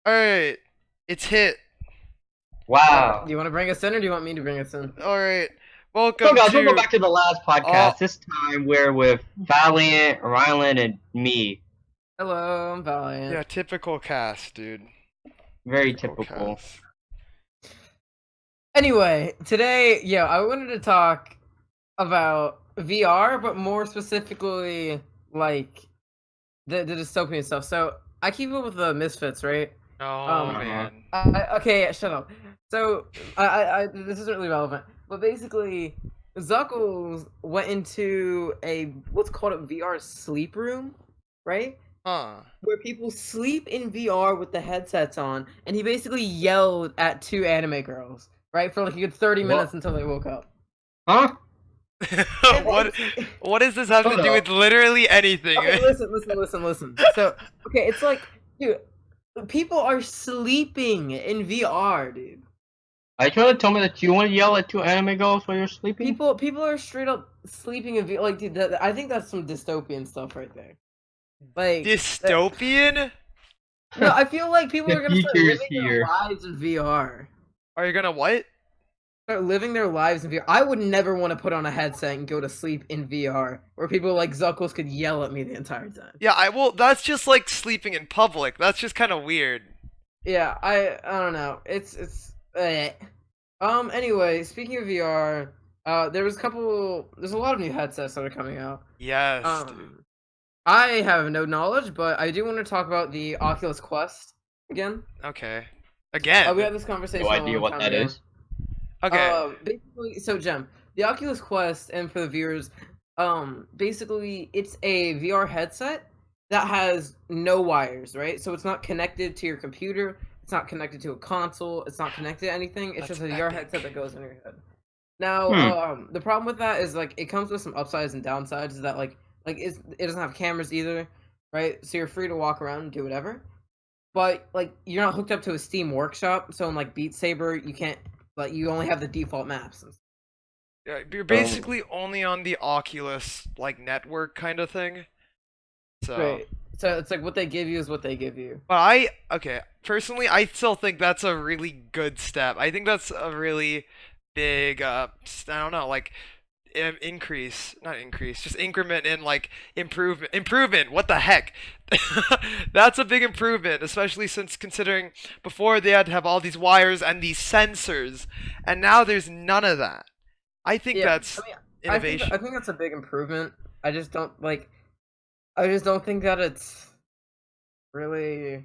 Alright, it's hit. Wow. Do you want to bring us in, or do you want me to bring us in? Alright, So welcome guys, we'll go to back to the last all. podcast. This time we're with Valiant, Rylan, and me. Hello, I'm Valiant. Yeah, typical cast, dude. Very Typical typical. cast. Anyway, today, I wanted to talk about VR, but more specifically, like the dystopian stuff. So I keep up with the Misfits, right? Oh Uh-huh. man. Okay, shut up. So this isn't really relevant, but basically, Zuckles went into a what's called a VR sleep room, right? Huh. Where people sleep in VR with the headsets on, and he basically yelled at two anime girls, right, for like a good 30 What? minutes until they woke up. Huh? what what does this have to Hold do up. with literally anything? Okay, listen. So, okay, it's like, dude, people are sleeping in VR, dude. Are you trying to tell me that you want to yell at two anime girls while you're sleeping? People are straight up sleeping in VR. Like, dude, I think that's some dystopian stuff right there. Like, Dystopian? no, I feel like people The are gonna start future is living here. their lives in VR. Are you gonna what? Start living their lives in VR. I would never want to put on a headset and go to sleep in VR, where people like Zuckles could yell at me the entire time. Yeah, that's just like sleeping in public. That's just kind of weird. Yeah, I don't know. It's Anyway, speaking of VR, there's a lot of new headsets that are coming out. Yes, dude. I have no knowledge, but I do want to talk about the Oculus Quest again. Okay. Again. We had this conversation No a idea long what time that ago. is. Okay. Basically, so Jem, the Oculus Quest, and for the viewers, basically it's a VR headset that has no wires, right? So it's not connected to your computer, it's not connected to a console, it's not connected to anything. It's That's just a VR epic. headset that goes in your head. Now, the problem with that is like it comes with some upsides and downsides. Is that it doesn't have cameras either, right? So you're free to walk around and do whatever. But like you're not hooked up to a Steam Workshop, so in like Beat Saber, you can't like you only have the default maps. Yeah, you're basically only on the Oculus like network kind of thing. So. Right. So it's like what they give you is what they give you. But personally, I still think that's a really good step. I think that's a really big, I don't know, like, not increase, just increment in, like, improvement, what the heck? That's a big improvement, especially since considering before they had to have all these wires and these sensors, and now there's none of that. I think that's innovation. I think that's a big improvement. I just don't think that it's really.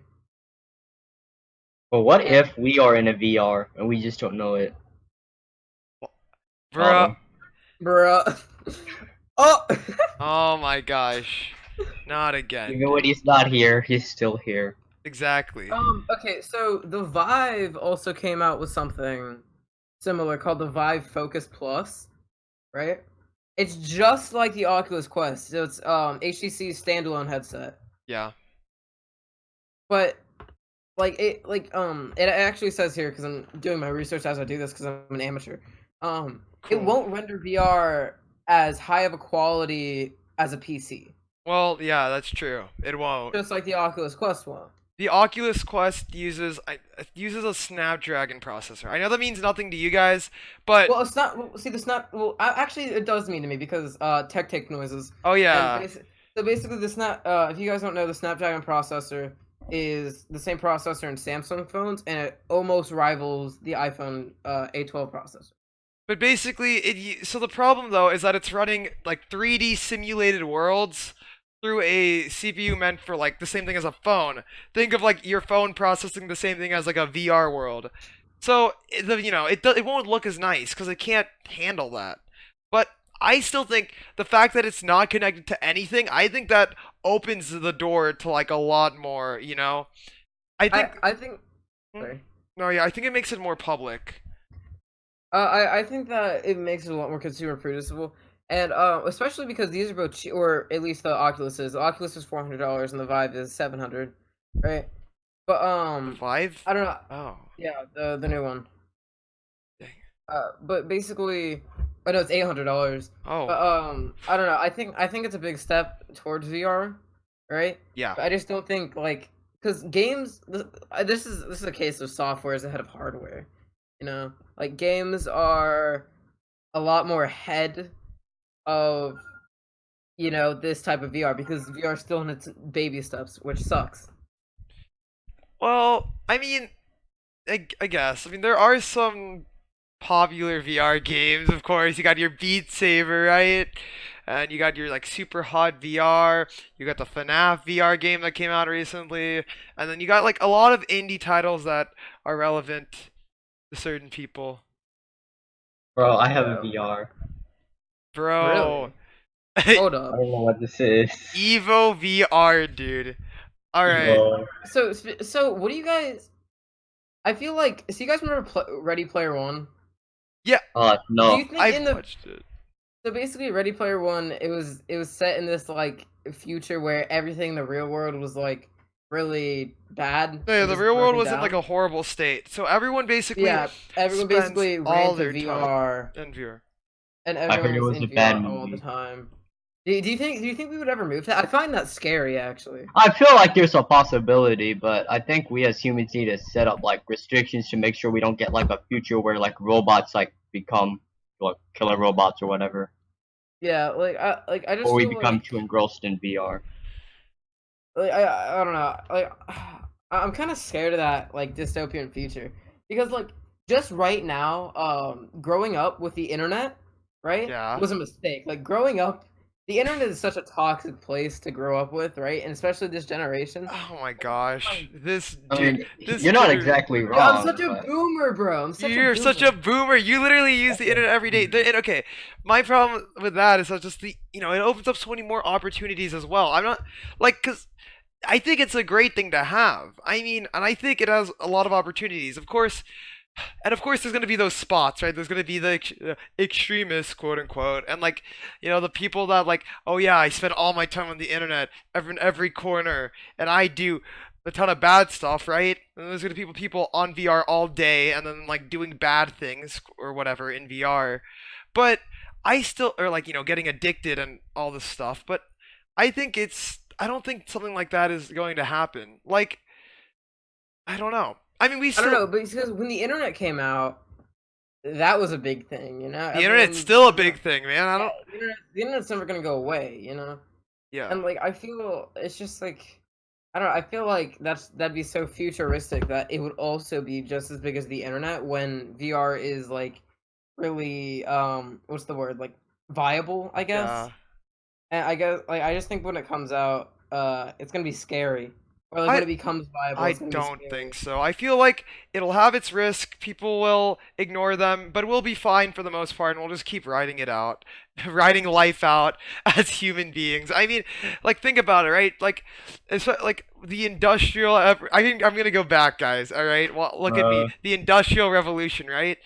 But what if we are in a VR and we just don't know it? Bruh. Bruh. Oh! Oh my gosh. Not again. Even when he's not here, he's still here. Exactly. Okay, so the Vive also came out with something similar called the Vive Focus Plus, right? It's just like the Oculus Quest. So it's HTC's standalone headset. Yeah. But it actually says here because I'm doing my research as I do this because I'm an amateur. Cool. It won't render VR as high of a quality as a PC. Well, yeah, that's true. It won't. Just like the Oculus Quest won't. The Oculus Quest uses a Snapdragon processor. I know that means nothing to you guys, but Well, it's not. Well, see, the snap. Well, actually, it does mean to me because tech take noises. oh yeah, So basically, if you guys don't know, the Snapdragon processor is the same processor in Samsung phones, and it almost rivals the iPhone A12 processor. but basically so the problem though is that it's running like 3D simulated worlds through a CPU meant for like the same thing as a phone. Think of like your phone processing the same thing as like a VR world. So it won't look as nice because it can't handle that. But I still think the fact that it's not connected to anything, I think that opens the door to like a lot more. I think. Sorry. No, yeah, I think it makes it more public. I think that it makes it a lot more consumer producible, and especially because these are both cheap, or at least the Oculus is. The Oculus is $400 and the Vive is $700, right? But Five? I don't know. Oh, Yeah, the new one. dang. But basically, I know it's $800. Oh, But I don't know. I think it's a big step towards VR, right? yeah. But I just don't think like because games. This is a case of software is ahead of hardware. You know, like games are a lot more ahead of this type of VR because VR is still in its baby steps, which sucks. Well, I mean, I guess. I mean, there are some popular VR games, of course. You got your Beat Saber, right? And you got your like super hot VR. You got the FNAF VR game that came out recently, and then you got like a lot of indie titles that are relevant to certain people. Bro, I have a Yeah, VR. Bro, really. Hold I up. don't know what this is. Evo VR, dude. All right. Evo. So what do you guys? I feel like so you guys remember Ready Player One? Yeah, Do No. you think I've in the watched it. so basically Ready Player One it was set in this like future where everything in the real world was like really bad No, yeah, and the just real world broken was in like down? a horrible state. So everyone basically Yeah, everyone spends basically ran all to their time VR in VR. and I everyone heard it was was in a bad VR all the movie. time. Do you think we would ever move that? I find that scary actually. I feel like there's a possibility, but I think we as humans need to set up like restrictions to make sure we don't get like a future where like robots like become like killer robots or whatever, Yeah, like I or just we feel become like too engrossed in VR. I don't know. Like I'm kind of scared of that like dystopian future because like just right now, growing up with the internet, right, Yeah. was a mistake. Like growing up, the internet is such a toxic place to grow up with, right, and especially this generation. Oh my gosh. This I dude, mean, this you're not dude. exactly Yeah, I'm wrong, such a but boomer, bro. I'm such a You're such a boomer. boomer. You literally use the internet every day. And okay, my problem with that is that just it opens up so many more opportunities as well. I'm not like cuz I think it's a great thing to have. I mean, and I think it has a lot of opportunities. Of course, and of course there's going to be those spots, right? There's going to be the extremists, quote unquote, and like the people that like, oh yeah, I spend all my time on the internet in every corner and I do a ton of bad stuff, right? And there's going to be people on VR all day and then like doing bad things or whatever in VR. But I still or like getting addicted and all this stuff, but I don't think something like that is going to happen. Like I don't know. I mean, we I don't still know, but because when the internet came out, that was a big thing. the internet's Everyone, still a big thing, man. I yeah, don't. the internet's never gonna go away. Yeah. And like I feel it's just like I don't know, I feel like that'd be so futuristic that it would also be just as big as the internet when VR is like really what's the word? Like viable, I guess. Yeah. And I guess like I just think when it comes out, it's gonna be scary. Or like when I it becomes viable, I it's gonna be don't scary. think so. I feel like it'll have its risk. People will ignore them, but we'll be fine for the most part, and we'll just keep riding it out, riding life out as human beings. I mean, like think about it, right? Like, it's like the industrial. I think I'm gonna go back, guys. All right. Well, look at me. uh, The industrial revolution, right?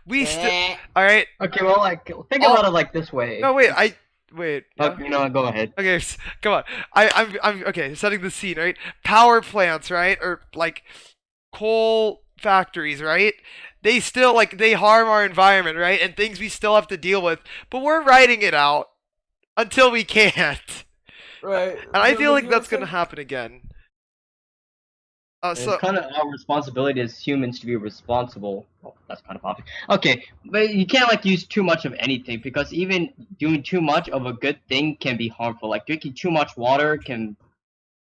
We still. Eh. All right. okay, well, like think All. about it like this way. No, wait. Wait. Yeah. Okay, go ahead. Okay, come on. I'm okay. Setting the scene, right? Power plants, right, or like coal factories, right? They still like they harm our environment, right, and things we still have to deal with. But we're writing it out until we can't, Right. and I But feel like like you were that's gonna saying happen again. And it's So kind of our responsibility as humans to be responsible. Oh, that's kind of obvious. Okay, but you can't like use too much of anything because even doing too much of a good thing can be harmful. Like drinking too much water can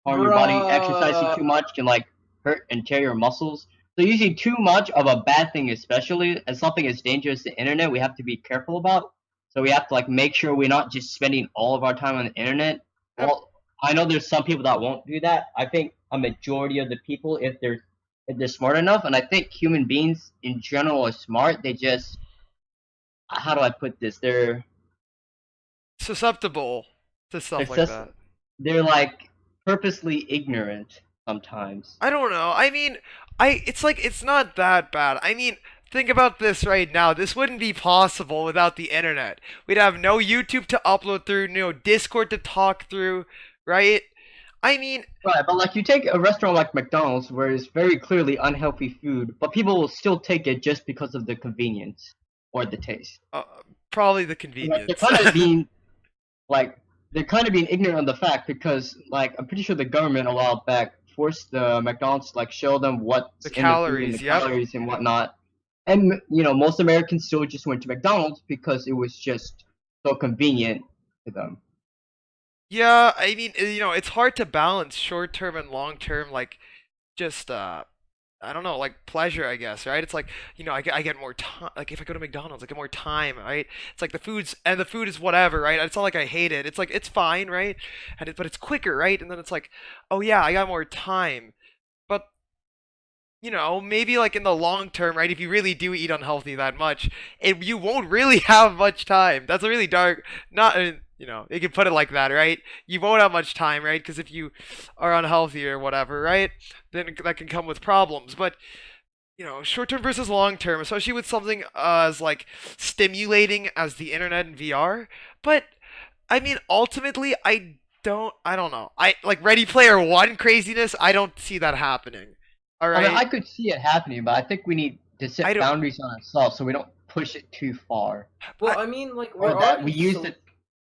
harm your body. Exercising bruh. too much can like hurt and tear your muscles. So using too much of a bad thing, especially as something as dangerous as the internet, we have to be careful about. So we have to like make sure we're not just spending all of our time on the internet. yep. Well, I know there's some people that won't do that. I think a majority of the people, if they're smart enough, and I think human beings in general are smart. They just how do I put this? Susceptible to They're stuff like just that. they're like purposely ignorant sometimes. I don't know. I mean, it's like it's not that bad. I mean, think about this right now. This wouldn't be possible without the internet. We'd have no YouTube to upload through, no Discord to talk through, right? I mean, Right, but like you take a restaurant like McDonald's where it's very clearly unhealthy food, but people will still take it just because of the convenience or the taste. uh, probably the Like convenience. like they're kind of being ignorant of the fact because like I'm pretty sure the government a while back force the McDonald's to like show them The what's in the food and the calories, yep. calories and whatnot. And most Americans still just went to McDonald's because it was just so convenient to them. Yeah, I mean, it's hard to balance short term and long term, like, just, I don't know, like pleasure, I guess, right? It's like, I get more time. Like if I go to McDonald's, I get more time, right? It's like the food is whatever, right? It's not like I hate it. It's like it's fine, right? But it's quicker, right? And then it's like, oh yeah, I got more time. But maybe like in the long term, right? If you really do eat unhealthy that much, you won't really have much time. That's a really dark, not, you can put it like that, right? You won't have much time, right? Because if you are unhealthy or whatever, right? Then that can come with problems. But, short term versus long term, especially with something as like stimulating as the internet and VR. But, I mean, ultimately, I don't know. I like Ready Player One craziness. I don't see that happening. All I mean, right. I could see it happening, but I think we need to I set don't. boundaries on ourselves so we don't push it too far, Well, I, I mean, like we're or that we already use so, the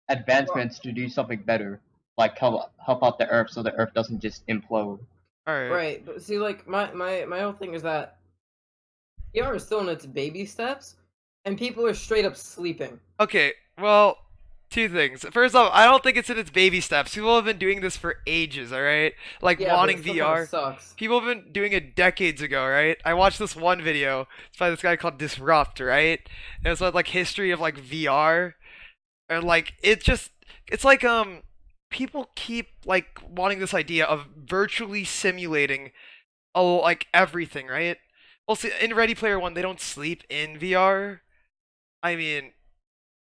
advancements to do something better, like help out the Earth so the Earth doesn't just implode. all right. right. But see, like my whole thing is that VR is still in its baby steps, and people are straight up sleeping. Okay. Well, two things. First off, I don't think it's in its baby steps. People have been doing this for ages. All right. Like Yeah, but wanting it still kind of VR. sucks. People have been doing it decades ago, right? I watched this one video. It's by this guy called Disrupt, right? And it's about like history of like VR, and like it's like people keep like wanting this idea of virtually simulating like everything, right? Well, see, in Ready Player One, they don't sleep in VR. I mean,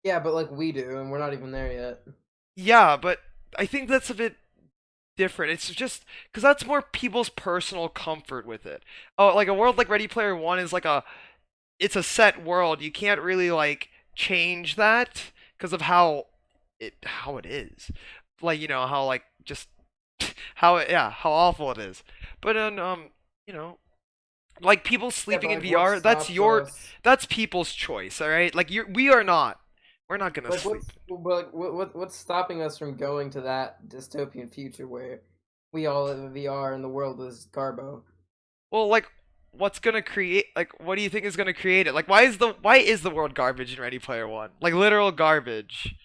Yeah, but like we do, and we're not even there yet. yeah, but I think that's a bit different. It's just because that's more people's personal comfort with it. Oh, like a world like Ready Player One is like it's a set world. You can't really like change that because of how it is. Like how like just how awful it is. But then you know like people Yeah, sleeping but in like what VR, stops us? that's people's choice, all right? Like we are not. We're not gonna Like sleep. what's stopping us from going to that dystopian future where we all live in VR and the world is Garbo? Well, like what's gonna create like what do you think is gonna create it? Like why is the world garbage in Ready Player One? Like literal garbage.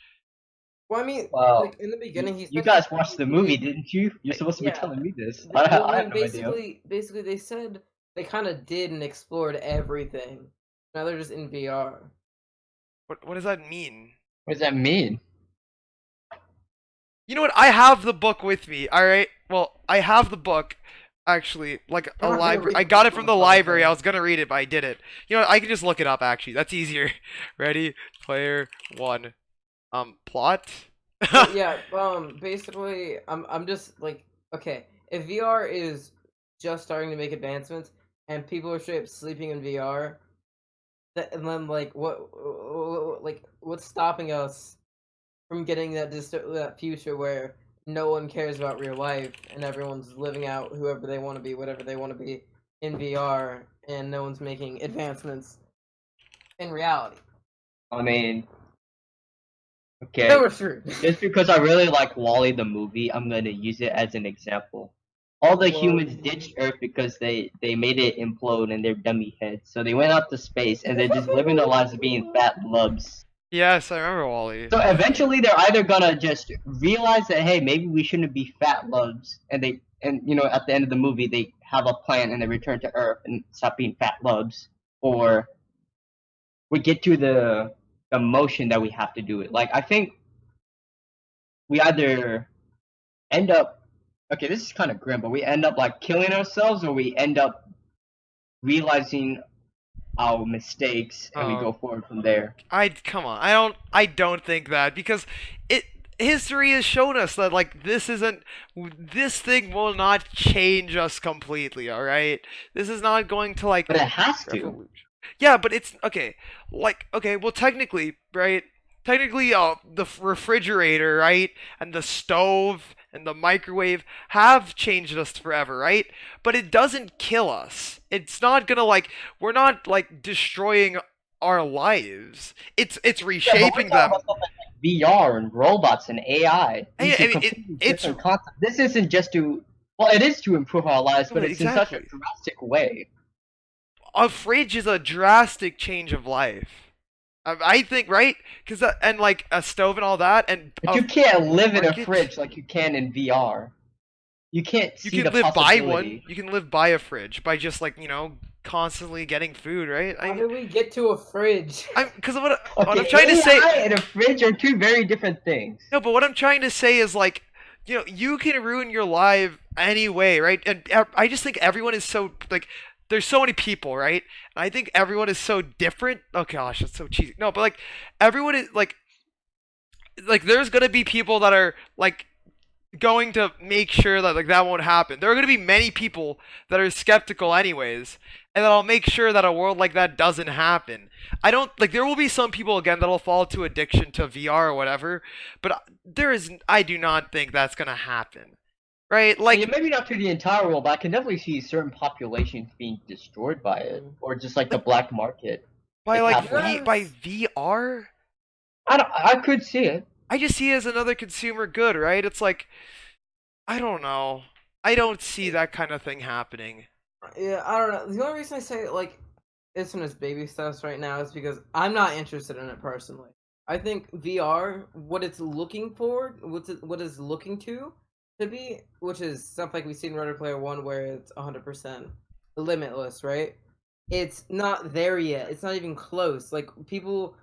Well, I mean, Well, like in the beginning, he you said he guys was watched the movie, basically didn't you? You're supposed to be yeah. telling me this. Well, I I mean, have no idea. basically, they said they kind of did and explored everything. Now they're just in VR. What does that mean? What does that mean? You know what? I have the book with me. All right. Well, I have the book actually, like I'm a not gonna library. read I the got it book on from the the library. I podcast. was gonna read it, but I did it. You know what? I can just look it up actually. That's easier. Ready Player One. Plot. But yeah, basically, I'm just like, okay, if VR is just starting to make advancements and people are straight up sleeping in VR, and then like like what's stopping us from getting that future where no one cares about real life and everyone's living out whoever they want to be, whatever they want to be in VR, and no one's making advancements in reality. I mean, Then okay, we're screwed. just because I really like Wally the movie, I'm gonna use it as an example. All the humans ditched Earth because they made it implode in their dummy heads. So they went out to space and they're just living their lives being fat lubs. Yes, I remember Wally. So eventually they're either gonna just realize that hey, maybe we shouldn't be fat lubs, and at the end of the movie they have a plan and they return to Earth and stop being fat lubs, or we get to the motion that we have to do it. Like I think we either end up okay, this is kind of grim, but we end up like killing ourselves, or we end up realizing our mistakes and we Oh, go forward from there. I come on. I don't think that because it history has shown us that like this thing will not change us completely, all right? This is not going to like But it has to. revolution. Yeah, but it's okay. Like okay, well technically, right? Technically the refrigerator, right? And the stove and the microwave have changed us forever, right? But it doesn't kill us. It's not going to like we're not like destroying our lives. It's Yeah, but we're reshaping talking them. about stuff like VR and robots and AI. I These are mean, completely it's different concepts. This isn't just to Well, it is to improve our lives, No, but but it's in such a exactly. drastic way. A fridge is a drastic change of life. I think, right? Because and like a stove and all that, and But you can't live in a market. fridge like you can in VR. You can't You see can the live by one. possibility. You can live by a fridge by just like constantly getting food, right? How did we get to a fridge? I'm because what I'm Okay, trying to say. AI and a fridge are two very different things. No, but what I'm trying to say is like, you can ruin your life anyway, right? And I just think everyone is so like, there's so many people, right? And I think everyone is so different. Oh gosh, that's so cheesy. No, but like, everyone is like there's gonna be people that are like going to make sure that like that won't happen. There are going to be many people that are skeptical anyways, and that'll make sure that a world like that doesn't happen. I don't like there will be some people again that'll fall to addiction to VR or whatever, but I do not think that's going to happen. Right? Yeah, Like maybe not to the entire world, but I can definitely see certain populations being destroyed by it, or just like the black market, by like like capitalism. by VR, I could see it. I just see it as another consumer good, right? It's like I don't know. I don't see that kind of thing happening. Yeah, I don't know. The only reason I say like it's in its baby steps right now is because I'm not interested in it personally. I think VR, what it's looking for, what is looking to be, which is stuff like we see in Ready Player One, where it's 100% limitless, right? It's not there yet. It's not even close. Like people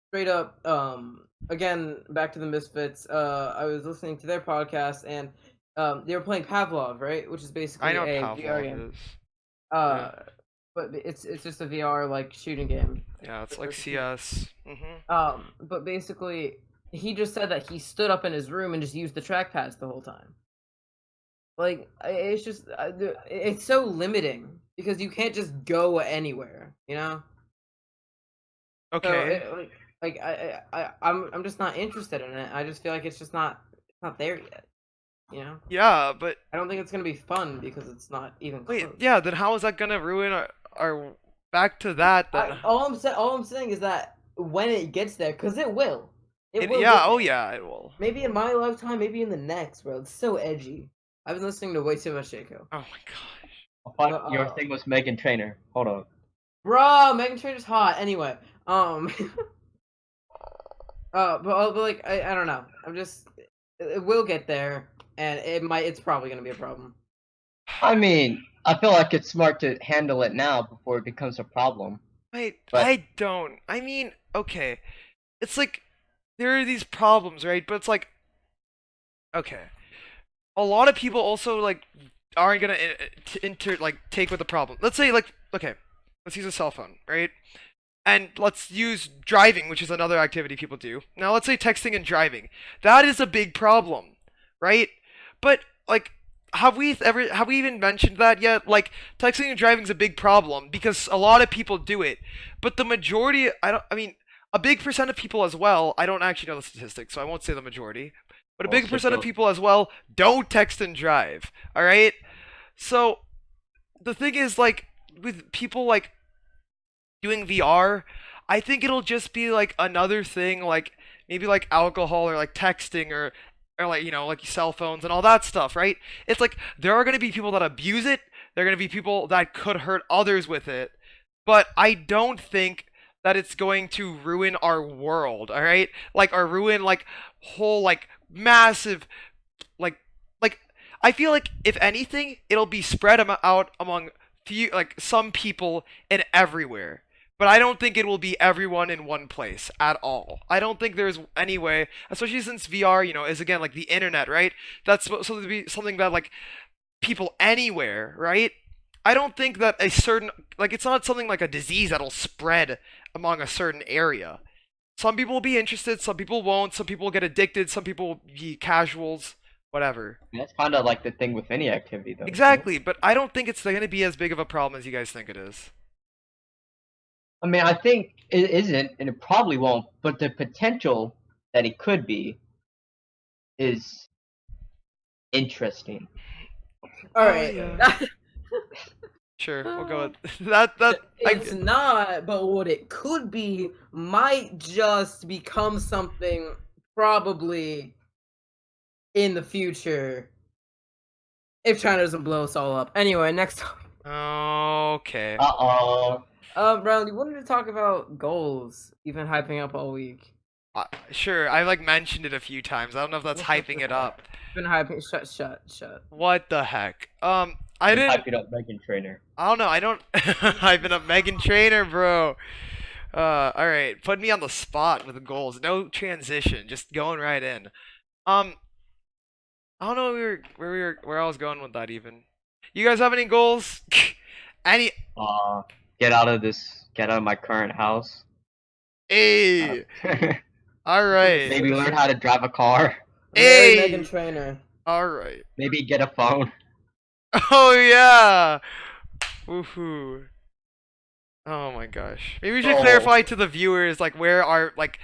straight up, again, back to the Misfits. I was listening to their podcast and they were playing Pavlov, right? Which is I basically know what a VR Pavlov game. is. Yeah. Uh, but it's just a VR like shooting game. Yeah, it's like CS. But basically, he just said that he stood up in his room and just used the trackpads the whole time. Like it's just it's so limiting because you can't just go anywhere, you know. So Okay. I'm just not interested in it. I just feel like it's not there yet, you know. Yeah, but I don't think it's gonna be fun because it's not even wait, close. yeah, then how is that gonna ruin our back to that then? All I'm saying is that when it gets there, because it will. It will Yeah, get oh there. yeah, it will. Maybe in my lifetime, maybe in the next, bro. It's so edgy. I've been listening to way too much Shaco. Oh my gosh. I thought But, your thing was Megan Trainor. Hold on. bro, Megan Trainor's hot. Anyway, but like I don't know. I'm just it will get there, and it's probably gonna be a problem. I mean, I feel like it's smart to handle it now before it becomes a problem. Wait, But I don't. I mean, okay. It's like there are these problems, right? But it's like okay. A lot of people also like aren't gonna like take with the problem. Let's say like okay, let's use a cell phone, right? And let's use driving, which is another activity people do. Now let's say texting and driving. That is a big problem, right? But like have we even mentioned that yet? Like texting and driving is a big problem because a lot of people do it. But the majority I mean a big percent of people as well, I don't actually know the statistics, so I won't say the majority, but a big also percent of don't. people as well don't text and drive. All right? So the thing is like with people like doing VR, I think it'll just be like another thing, like maybe like alcohol or like texting or like like cell phones and all that stuff, right? It's like there are gonna be people that abuse it. There are gonna be people that could hurt others with it, but I don't think that it's going to ruin our world. All right, like or ruin like whole like massive like like I feel like if anything, it'll be spread out among few like some people and everywhere. But I don't think it will be everyone in one place at all. I don't think there's any way, especially since VR, is again like the internet, right? That's supposed to be something that like people anywhere, right? I don't think that a certain like it's not something like a disease that'll spread among a certain area. Some people will be interested, some people won't, some people will get addicted, some people will be casuals, whatever. That's kind of like the thing with any activity, though. Exactly, but I don't think it's going to be as big of a problem as you guys think it is. I mean, I think it isn't, and it probably won't. But the potential that it could be is interesting. All Oh, right. yeah. Sure, we'll go with that. It's not, but what it could be might just become something probably in the future If China doesn't blow us all up. Anyway, next time. Okay. Uh-oh. Rylan, you wanted to talk about goals you've been hyping up all week. Sure, I like mentioned it a few times. I don't know if that's hyping it up. Been hyping. Shut. What the heck? I didn't. Hype it up, Megan Trainer. I don't know. I don't. I've been a Megan Trainer, bro. All right. Put me on the spot with the goals. No transition. Just going right in. I don't know where I was going with that even. You guys have any goals? Any? Get out of my current house. Hey. All right. Maybe learn how to drive a car. Marry Hey. Megan Trainer. All right. Maybe get a phone. Oh yeah. Woohoo. Oh my gosh. Maybe we should clarify to the viewers like where our like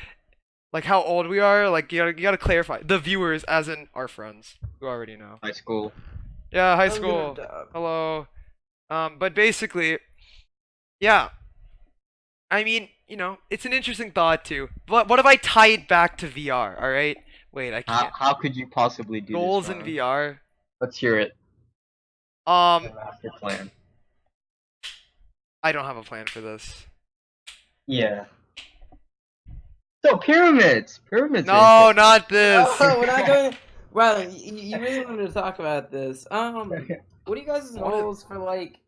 how old we are. Like you gotta clarify the viewers as in our friends who already know. High school. Yeah, high I'm school. gonna die. Hello. But basically, yeah. I mean, it's an interesting thought too. But what if I tie it back to VR? All right. Wait, I can't. How could you possibly do Goals this? in VR. Let's hear it. Um, Master plan. I don't have a plan for this. Yeah. So pyramids. Pyramids. No, not this. Oh, we're not going. Rylan, you really wanted to talk about this. What are you guys' goals for like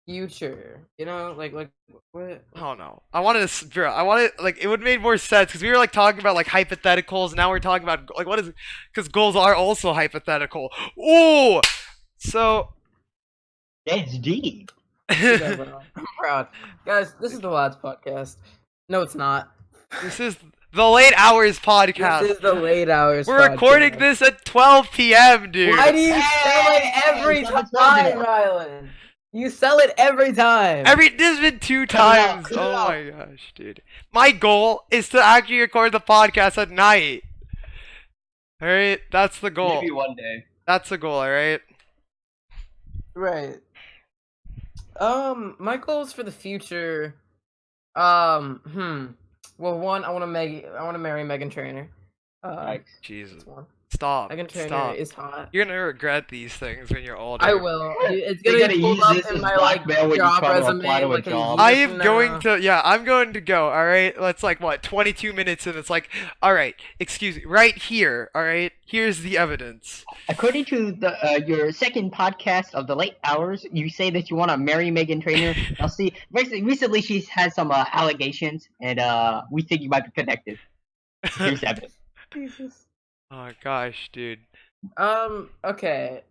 future? You know, like what? Oh no. I wanted to, bro. I wanted like it would make more sense because we were like talking about like hypotheticals. Now we're talking about like what is because goals are also hypothetical. Ooh. So. That's deep. I'm proud, guys. This is the Lads podcast. No, it's not. This is the Late Hours podcast. This is the Late Hours. We're recording podcast. this at 12 p.m., dude. Why do you sell it every time, Rylan? You sell it every time. This has been 2 times. Oh my gosh, dude. My goal is to actually record the podcast at night. Alright, that's the goal. Maybe one day. That's the goal, alright? Right. My goals for the future. Well, one, I want to marry Megan Trainer. Yikes. Jesus. That's one. Stop. Megan Trainer Stop. is hot. You're gonna regret these things when you're older. I will. It's You're gonna gonna be pulled use up this in as my like blackmail when you job try to resume apply to a like job. I year am from going now. to, yeah, I'm going to go, alright? That's like, what, 22 minutes and it's like, alright, excuse me, right here, alright? Here's the evidence. According to the your second podcast of the Late Hours, you say that you want to marry Megan Trainer. Now, see, recently she's had some allegations, and we think you might be connected. Here's evidence. Jesus. Oh gosh, dude. Okay.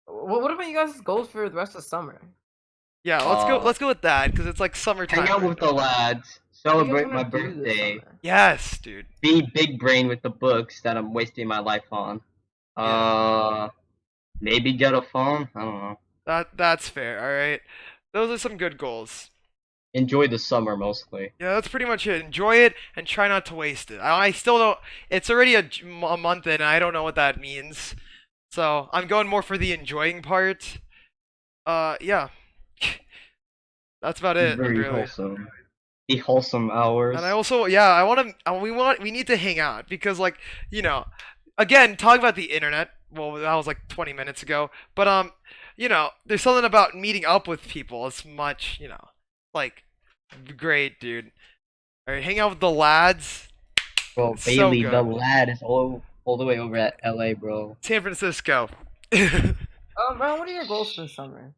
What about you guys' goals for the rest of summer? Yeah, let's go with that, because it's like summertime. Hang out right with now. the lads. What do you Celebrate guys my wanna do this birthday. summer? Yes, dude. Be big brain with the books that I'm wasting my life on. Maybe get a phone. I don't know. That's fair, alright? Those are some good goals. Enjoy the summer mostly. Yeah, that's pretty much it. Enjoy it and try not to waste it. I still don't. It's already a month in, and I don't know what that means. So I'm going more for the enjoying part. Yeah. That's about it. Very really. wholesome. The wholesome hours. And I also, yeah, we need to hang out because, like, again, talk about the internet. Well, that was like 20 minutes ago. But there's something about meeting up with people. It's much, like, great, dude. All right, hang out with the lads. Bro, It's Bailey, so the good. lad is all the way over at LA, bro. San Francisco. Ron, what are your goals for the summer?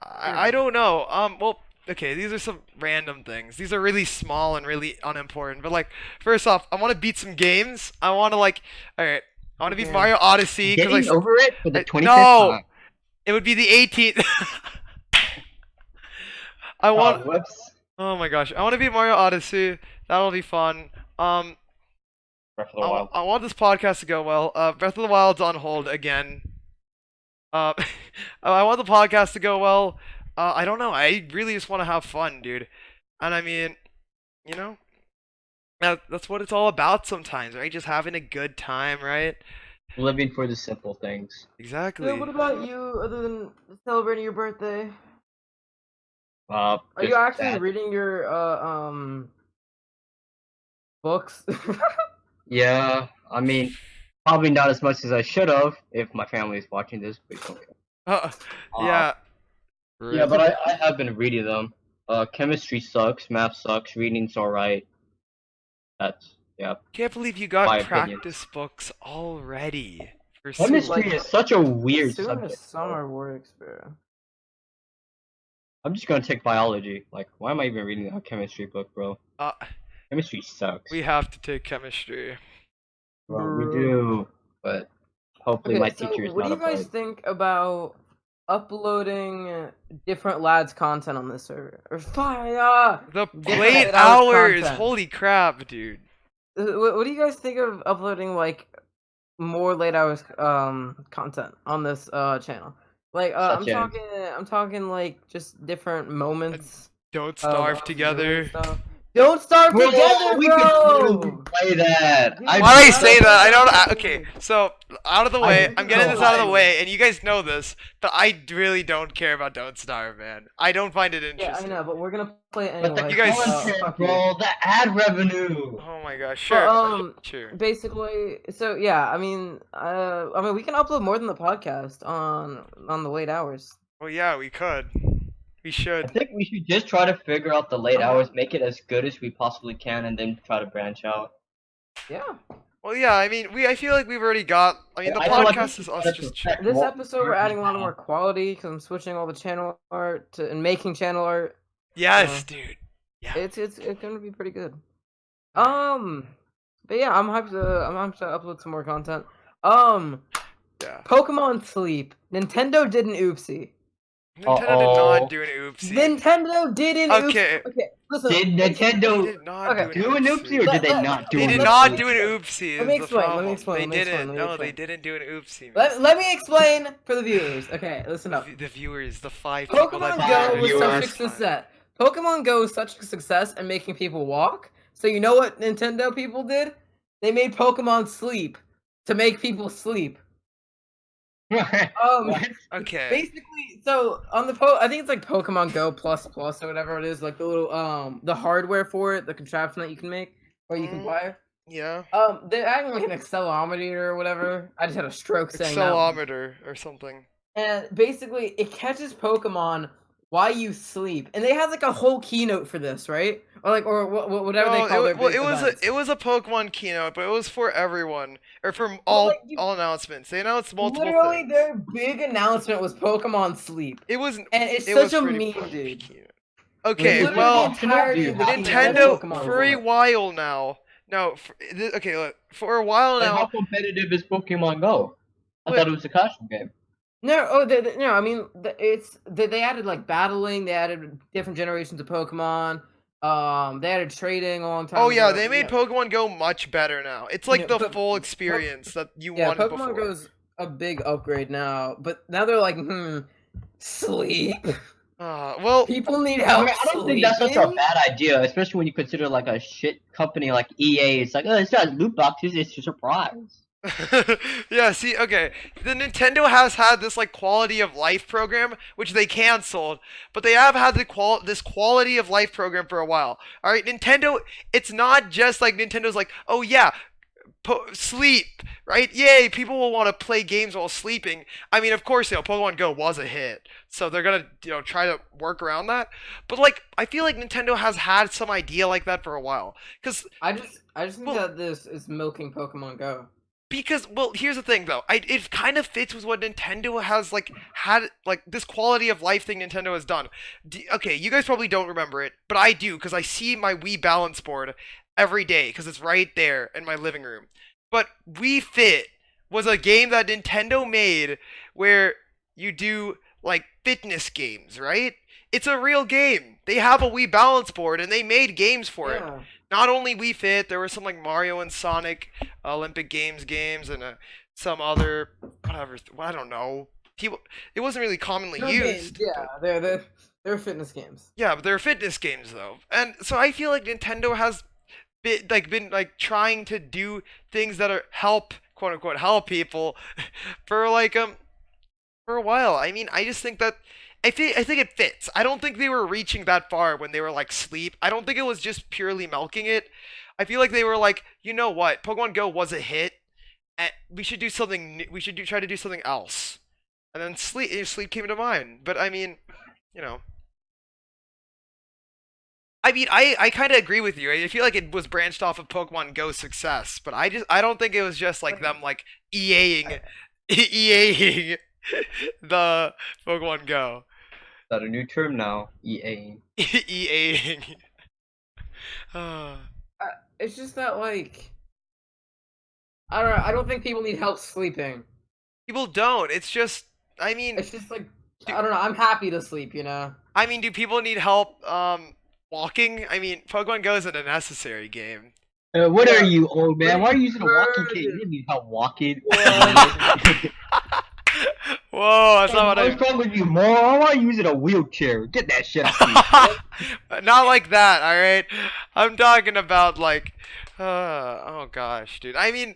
I don't know. Well, okay, these are some random things. These are really small and really unimportant. But like, first off, I want to beat some games. I want to all right. I want to beat Okay. Mario Odyssey Getting over it for the 25th no, time. it would be the 18th. I want. Whoops. Oh my gosh, I want to beat Mario Odyssey. That'll be fun. Breath of the Wild. I want this podcast to go well. Breath of the Wild's on hold again. I want the podcast to go well. I don't know. I really just want to have fun, dude. And I mean, that's what it's all about sometimes, right? Just having a good time, right? Living for the simple things. Exactly. Yeah, what about you, other than celebrating your birthday? Are Are you actually reading your books? Yeah, I mean, Probably not as much as I should have if my family is watching this. But it's okay. Uh, Uh, yeah. yeah, Rip. but I have been reading them. Chemistry sucks, math sucks, reading's alright. That's yeah, Can't believe you got my opinion. practice books already for Chemistry school. is such a weird As soon subject. as summer work experience. I'm just gonna take biology. Like, why am I even reading a chemistry book, bro? Uh, Chemistry sucks. we have to take chemistry. Bro, we do, but hopefully my so teacher is what do not you guys afraid. think about uploading different lads content on this server? Or fire! The Different late hours hours, content. holy crap, dude. What do you guys think of uploading like more late hours content on this channel? Like Such as I'm talking like just different moments Don't of starve us doing together. stuff. Don't starve bro, together, we could literally bro. play that. Dude, Why do I I don't say know. that? I don't. Okay, so out of the way, I I'm getting don't this out of know. the way, and you guys know this, but I really don't care about Don't Starve, man. I don't find it Yeah, I interesting. know, but we're gonna play it But the anyway. You guys- content, fuck you. bro, the ad revenue. Oh my gosh, But, sure, sure. basically, so yeah, I mean, we can upload more than the podcast on the late hours. Well, yeah, we could. We I should. think we should just try to figure out the late Okay. hours, make it as good as we possibly can, and then try to branch out. Yeah. Well, yeah, I mean, I feel like we've already got. I mean, the I feel like we podcast should is try us to just. perfect This what episode, we're we adding a lot have. more quality because I'm switching all the channel art and making channel art. Yes, dude. Yeah. It's gonna be pretty good. But yeah, I'm hyped to upload some more content. Yeah. Pokemon Sleep. Nintendo did an oopsie. Nintendo did Uh-oh. not do an oopsie. Nintendo did an Okay. oopsie. Okay, listen. Did They Nintendo did not Okay. do do an oopsie or did they not do They an did oopsie? not do an oopsie. Let me Is the explain, let me problem. explain, They let me explain, didn't. let me No, they explain. didn't do an oopsie. Let me explain for the viewers. Okay, listen up. The viewers, the 5 people Pokemon that Go viewers. was such a last time. success. Pokemon Go was such a success at making people walk. So you know what Nintendo people did? They made Pokemon Sleep to make people sleep. What? Okay. Basically, so on the I think it's like Pokemon Go Plus Plus or whatever it is, like the little the hardware for it, the contraption that you can make or you can buy. Yeah. They're adding like an accelerometer or whatever. I just had a stroke saying that. Accelerometer or something. And basically, it catches Pokemon while you sleep, and they had like a whole keynote for this, right? Or like, or whatever they call their big events. It was a Pokemon keynote, but it was for everyone or for But, all like, announcements. They announced multiple Literally, things. their big announcement was Pokemon Sleep, It was and it's it was such a pretty meme, dude. keynote. Okay, Literally well, the entirety of the keynote Nintendo of Pokemon for a Go. while now. No, okay, look, for a while Like, how now. competitive is Pokemon Go? I Wait. thought it was a casual game. No, no. I mean, they added like battling. They added different generations of Pokemon. They added trading a long time Oh yeah, ago. they made Pokemon Go much better now. It's like Yeah, the but- full experience that you Yeah, wanted Pokemon before. Go's a big upgrade now, but now they're like, sleep. Well, People need I, help. mean, I don't think that's such a sleeping? bad idea, especially when you consider like a shit company like EA. It's like, oh, it's not loot boxes, it's a surprise. yeah, see, okay. The Nintendo has had this like quality of life program, which they canceled, but they have had this quality of life program for a while. All right, Nintendo. It's not just like Nintendo's like, oh yeah, sleep, right? Yay, people will want to play games while sleeping. I mean, of course, Pokemon Go was a hit, so they're gonna try to work around that. But like, I feel like Nintendo has had some idea like that for a while, because I just think Well- that this is milking Pokemon Go. well, here's the thing though. It kind of fits with what Nintendo has like had like this quality of life thing Nintendo has done. Okay, you guys probably don't remember it, but I do because I see my Wii balance board every day because it's right there in my living room. But Wii Fit was a game that Nintendo made where you do like fitness games, right? It's a real game. They have a Wii balance board and they made games for it. Yeah. Not only Wii Fit, there were some like Mario and Sonic Olympic games and some other whatever. I don't know. It wasn't really commonly They're used. games, yeah, they're fitness games. Yeah, but they're fitness games though, and so I feel like Nintendo has been trying to do things that are help quote unquote help people for for a while. I mean, I just think that I think it fits. I don't think they were reaching that far when they were like sleep. I don't think it was just purely milking it. I feel like they were like, you know what, Pokemon Go was a hit. we should do something. We should try to do something else. And then sleep came to mind. But I mean, you know. I mean, I kind of agree with you. I feel like it was branched off of Pokemon Go's success, but I don't think it was just like them like EAing EAing the Pokemon Go. Is that a new term now? EA. EAing. It's just that like I don't know. I don't think people need help sleeping. People don't. It's just I mean, It's just like I don't know. I'm happy to sleep. You know. I mean, do people need help walking? I mean, Pokemon Go isn't a necessary game. What Yeah. are you, old man? Why are you using a walking cane? You didn't need help walking. What's Whoa, that's not what I. wrong with you, moron? Why are you using a wheelchair? Get that shit out of Not like that, all right. I'm talking about like, oh gosh, dude. I mean,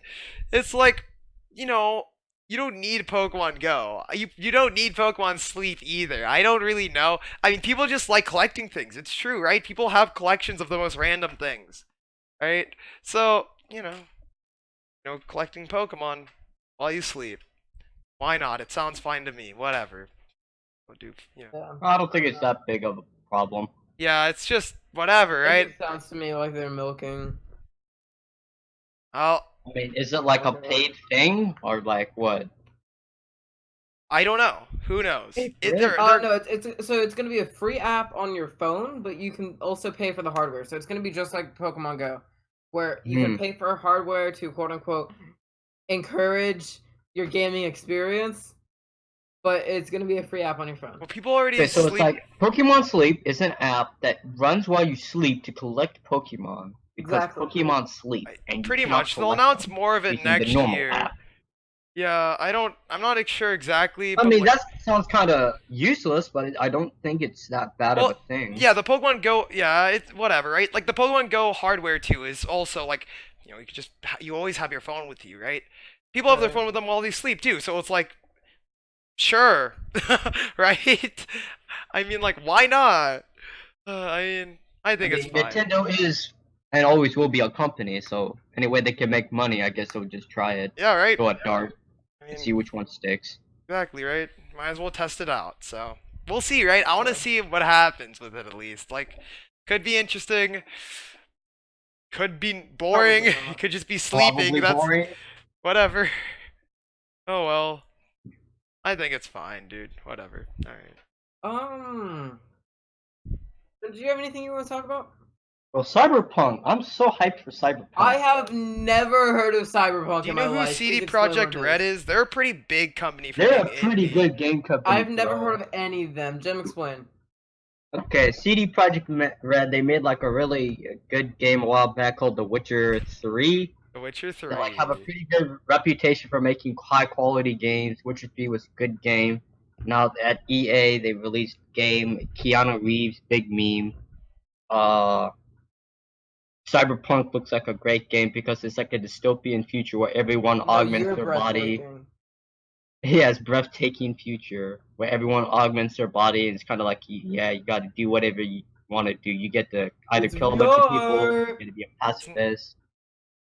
it's like, you know, you don't need Pokemon Go. You don't need Pokemon Sleep either. I don't really know. I mean, people just like collecting things. It's true, right? People have collections of the most random things, right? So, collecting Pokemon while you sleep. Why not? It sounds fine to me. Whatever. We'll do, Yeah. I don't think it's that big of a problem. Yeah, it's just whatever, right? It sounds to me like they're milking. I'll, I mean, is it like a paid thing or like what? I don't know. Who knows? Hey, They're, No, it's gonna be a free app on your phone, but you can also pay for the hardware. So it's gonna be just like Pokemon Go, where you can pay for hardware to quote unquote encourage your gaming experience, but it's gonna be a free app on your phone. well, people already Okay, so sleep. it's like Pokemon Sleep is an app that runs while you sleep to collect Pokemon because Exactly. Pokemon sleep. And you Pretty cannot much. They'll collect announce them more of it using the next normal year. app. Yeah, I'm not sure exactly. I But mean, like, that sounds kind of useless, but I don't think it's that bad well, of a thing. yeah, the Pokemon Go. Yeah, it's whatever, right? Like the Pokemon Go hardware too is also like, you could just you always have your phone with you, right? People have their Right. phone with them while they sleep too, so it's like, sure, right? I mean, like, why not? I mean, I think it's fine. Nintendo is and always will be a company, so any way they can make money, I guess they'll just try it. Yeah, right. Go at dart I and mean, see which one sticks. exactly, right? Might as well test it out. So we'll see, right? I want to see what happens with it at least. Like, could be interesting. Could be boring. Probably not. Could just be sleeping. Probably That's boring. whatever. Oh well. I think it's fine, dude. Whatever. All right. Do you have anything you want to talk about? Well, Cyberpunk. I'm so hyped for Cyberpunk. I have never heard of Cyberpunk Do you in know my who life. CD Please explain Projekt what it Red is? They're a pretty big company for They're a being pretty indie. good game company. I've never bro. heard of any of them. Jim, explain. Okay, CD Projekt Red. They made like a really good game a while back called The Witcher 3. The Witcher 3. They like have a pretty good reputation for making high quality games. Witcher 3 was a good game. Now at EA they released game Keanu Reeves, big meme. Cyberpunk looks like a great game because it's like a dystopian future where everyone augments you're their body. breathtaking. He has breathtaking future where everyone augments their body and it's kind of like you got to do whatever you want to do. You get to either It's kill a bunch of people, VR. you get to be a pacifist.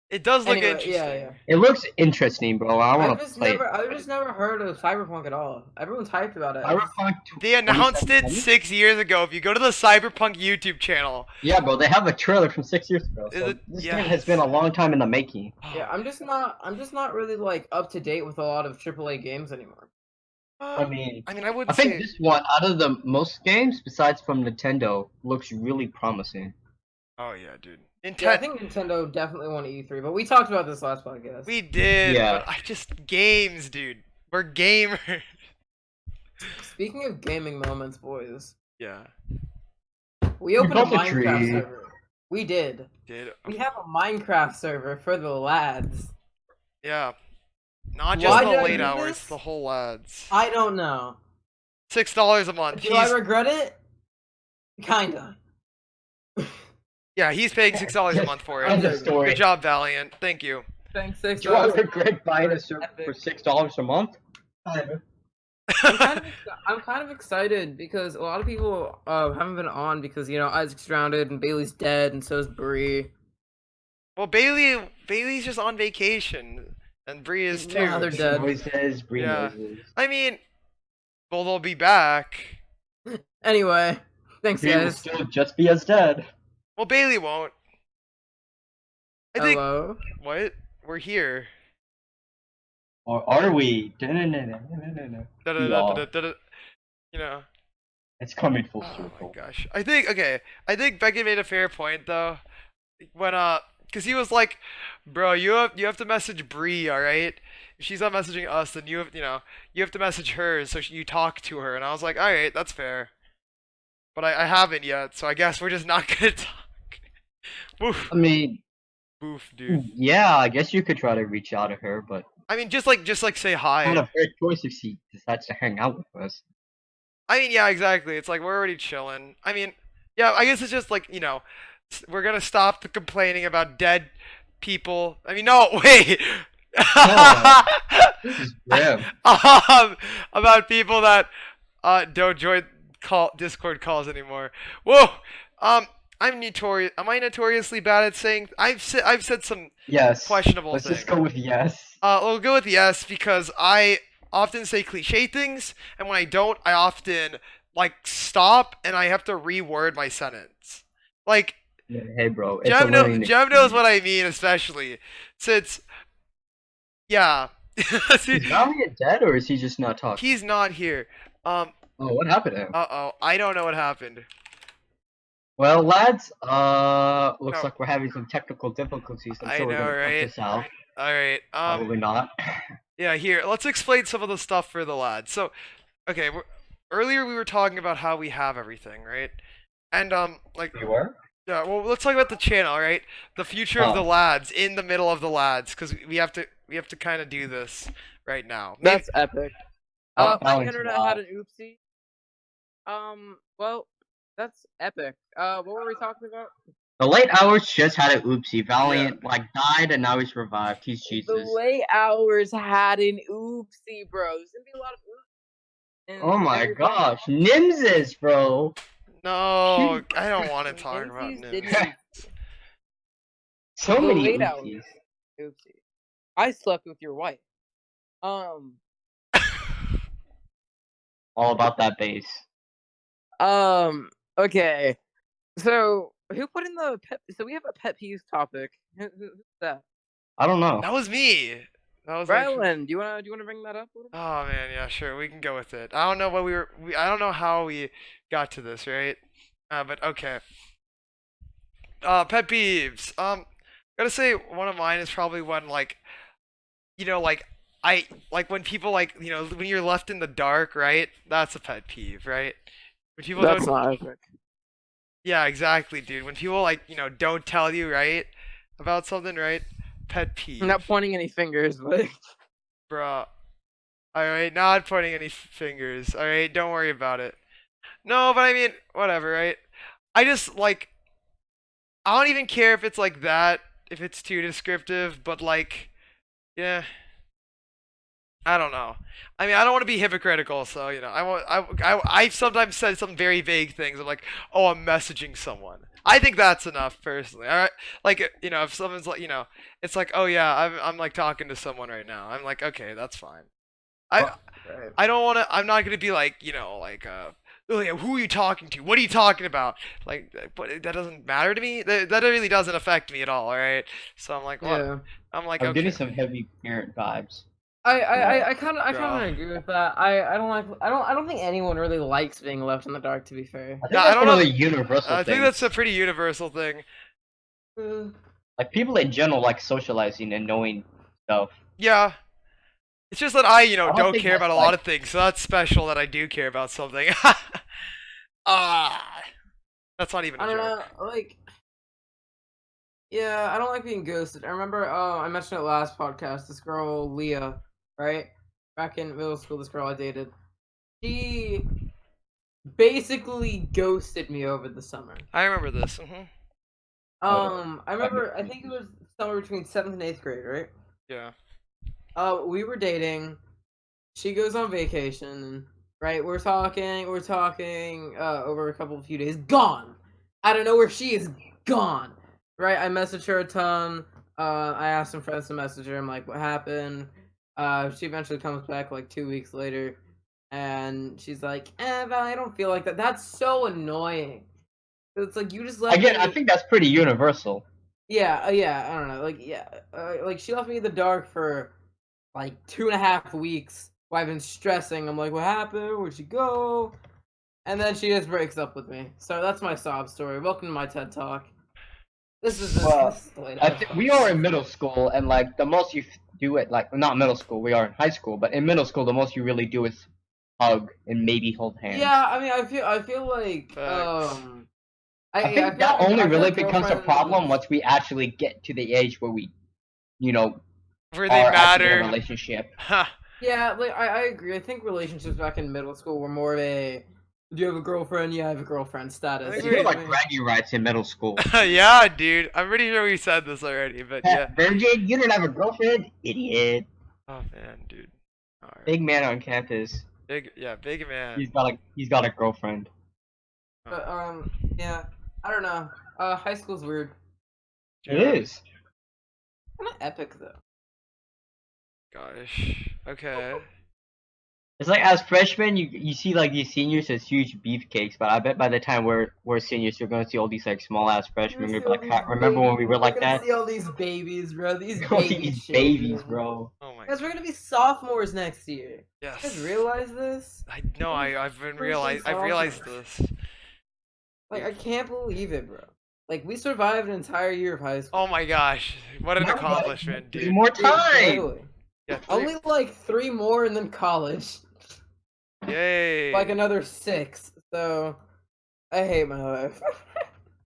It does look Anyway, interesting. yeah. It looks interesting, bro. I want to play I've just never heard of Cyberpunk at all. Everyone's hyped about it. Cyberpunk. They announced it 2077? 6 years ago. If you go to the Cyberpunk YouTube channel, Yeah, bro. They have a trailer from 6 years ago. Is So it- this yeah. game has been a long time in the making. Yeah, I'm just not really like up to date with a lot of AAA games anymore. I mean, I I wouldn't think say. this one, out of the most games, besides from Nintendo, looks really promising. Oh yeah, dude. Yeah, I think Nintendo definitely won E3, but we talked about this last podcast. We did, Yeah. but I just games, dude. We're gamers. Speaking of gaming moments, boys, Yeah, we opened a built a Minecraft tree. server. We did. did. We have a Minecraft server for the lads. Yeah, not just Why the did I late do hours, this? the whole lads. I don't know. $6 a month. Do I regret it? Kinda. He's paying $6 a month for End it. of story. Good job, Valiant. Thank you. Thanks, Do I regret buying a server for $6 a month? I'm kind of excited because a lot of people haven't been on because Isaac's drowned and Bailey's dead and so is Bree. Well, Bailey's just on vacation. And Bree is too. Yeah, they're dead. Noises, Bree Yeah. noises. I mean, well, they'll be back. Anyway, thanks Bree will guys. still just be as dead. Well, Bailey won't. I think. Hello. What? We're here. Or are we? No. We are. Da-da-da-da-da-da. You know. It's coming full Oh circle. my gosh. I think Beckett made a fair point though. When cuz he was like, "Bro, you have to message Bree, all right? If she's not messaging us, then you have to message her so you talk to her." And I was like, "All right, that's fair." But I haven't yet, so I guess we're just not going to talk. Woof. I mean, Boof, dude. yeah, I guess you could try to reach out to her, but I mean, just like say hi. not a fair choice if she decides to hang out with us. I mean, yeah, exactly. It's like we're already chilling. I mean, yeah, I guess it's just like, we're gonna stop the complaining about dead people. I mean, no, wait. This is grim. About people that don't join Discord calls anymore. Whoa. I'm notorious. Am I notoriously bad at saying? I've said some Yes. questionable Let's things. just go with yes. We'll go with yes because I often say cliche things, and when I don't, I often like stop and I have to reword my sentence. Like Hey, bro. It's Jem, a learning Jem knows experience. what I mean, especially since yeah. See, Is Valiant dead or is he just not talking? he's not here. Oh, what happened to him? I don't know what happened. Well, lads, looks No. like we're having some technical difficulties. I'm I sure we're know, gonna cut right? this out. All right. Probably not. Yeah, here. Let's explain some of the stuff for the lads. So, okay, earlier we were talking about how we have everything, right? And like We were? yeah, well, let's talk about the channel, right? The future of the Oh. lads in the middle of the lads, because we have to kind of do this right now. Maybe- That's epic. Oh, My Valiant's internet wild. had an oopsie. Well, that's epic. What were we talking about? The late hours just had an oopsie. Valiant died and now he's revived. He's The Jesus. late hours had an oopsie, bro. There's gonna be a lot of oops. in Oh my everything. gosh, Nimses, bro. No, I don't want to talk about Nimsies Nims. didn't- So The many late oopsies. Oopsie. I slept with your wife. All about that bass. Okay. So who put in the pet? So we have a pet peeves topic. Who's that? I don't know. That was me. That was actually- Rylan, do you wanna bring that up? Oh man, yeah, sure, we can go with it. I don't know what I don't know how we got to this, right? But okay. Pet peeves. Gotta say one of mine is probably when when people when you're left in the dark, right? That's a pet peeve, right? When people That's don't. not epic. Yeah, exactly, dude. When people don't tell you, right, about something, right? Pet peeve. I'm not pointing any fingers, but Bruh. Alright, not pointing any fingers. Alright, don't worry about it. No, but I mean, whatever, right? I just, I don't even care if it's like that, if it's too descriptive, but yeah. I don't know. I mean, I don't want to be hypocritical, so, I've sometimes said some very vague things of oh, I'm messaging someone. I think that's enough, personally. All right, if someone's it's oh yeah, I'm talking to someone right now. I'm okay, that's fine. I don't want to. I'm not gonna be oh yeah, who are you talking to? What are you talking about? But that doesn't matter to me. That really doesn't affect me at all. All right. So I'm what? yeah. I'm I'm okay. getting some heavy parent vibes. I kind of Bro. agree with that. I don't think anyone really likes being left in the dark. To be fair. I think Yeah, I that's don't one of know. the universal I things. think that's a pretty universal thing. Like people in general like socializing and knowing stuff. Yeah. It's just that I don't don't think care that's about a lot of things, so that's special that I do care about something. That's not even a I don't joke. know, yeah, I don't like being ghosted. I remember, I mentioned it last podcast. This girl Leah, right, back in middle school, this girl I dated, she basically ghosted me over the summer. I remember this. I remember, I think it was somewhere between 7th and 8th grade, right? Yeah. We were dating. She goes on vacation, right? We're talking over a few days. Gone. I don't know where she is. Gone. Right? I message her a ton. I asked some friends to message her. I'm like, what happened? She eventually comes back like 2 weeks later, and she's like, Val, I don't feel like that. That's so annoying. It's like you just left Again, I me. think that's pretty universal. Yeah, yeah. I don't know. Like, yeah, like she left me in the dark for like 2.5 weeks. While I've been stressing. I'm like, what happened? Where'd she go? And then she just breaks up with me. So that's my sob story. Welcome to my TED Talk. This is Well, this is we are in middle school, and like the most you do it, like not middle school, we are in high school, but in middle school, the most you really do is hug and maybe hold hands. Yeah, I mean, I feel like Facts. I I think feel that like, only I feel really like becomes a problem girlfriends. once we actually get to the age where we, you know, Where they are actually in a matter. relationship. Huh. Yeah, like I agree. I think relationships back in middle school were more of a do you have a girlfriend? Yeah, I have a girlfriend I status. think You You feel we. feel like me? bragging rights in middle school. Yeah, dude. I'm pretty sure we said this already, but yeah. Virgin, you don't have a girlfriend? Idiot. Oh man, dude. Alright. Big man on campus. Big man. He's got a girlfriend. Oh, But yeah, I don't know. High school's weird. It yeah. is. Kind of epic though. Gosh. Okay. It's like as freshmen, you see like these seniors as huge beefcakes, but I bet by the time we're seniors, you're gonna see all these like small ass freshmen. You're like, remember when we were like We're gonna that? see all these babies, bro. These You're gonna see baby these babies, children. bro. Oh my. Guys, we're gonna be sophomores next year. You Yes. guys realize this? I know. I've been Freaking I've realized sophomores. this. Like, I can't believe it, bro. Like, we survived an entire year of high school. Oh my gosh. What an Now we got accomplishment, three dude. more Dude, time. literally. Yeah. Only like 3 more and then college. Yay. Like another 6. So, I hate my life.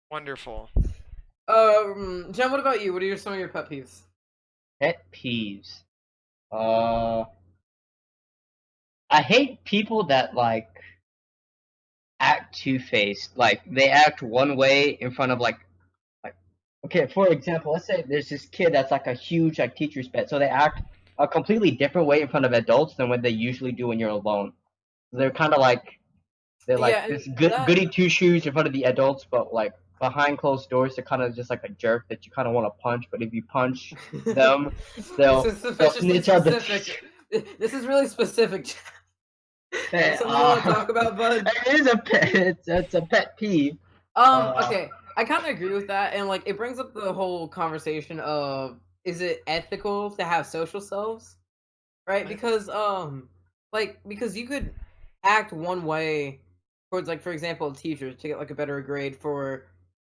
Wonderful. Jen, what about you? What are some of your pet peeves? Pet peeves. I hate people that like act two-faced. Like they act one way in front of like okay, for example, let's say there's this kid that's like a huge like teacher's pet, so they act a completely different way in front of adults than what they usually do when you're alone. They're kind of like Yeah, this that- goody two shoes in front of the adults, but like behind closed doors, they're kind of just like a jerk that you kind of want to punch. But if you punch them, they'll this is they'll sufficiently snitch out the. specific. This is really specific. Hey, Something you want to talk about, bud? It is a pet. It's a pet peeve. Okay, I kind of agree with that, and like it brings up the whole conversation of is it ethical to have social selves, right? Because because you could act one way towards like for example teachers to get like a better grade for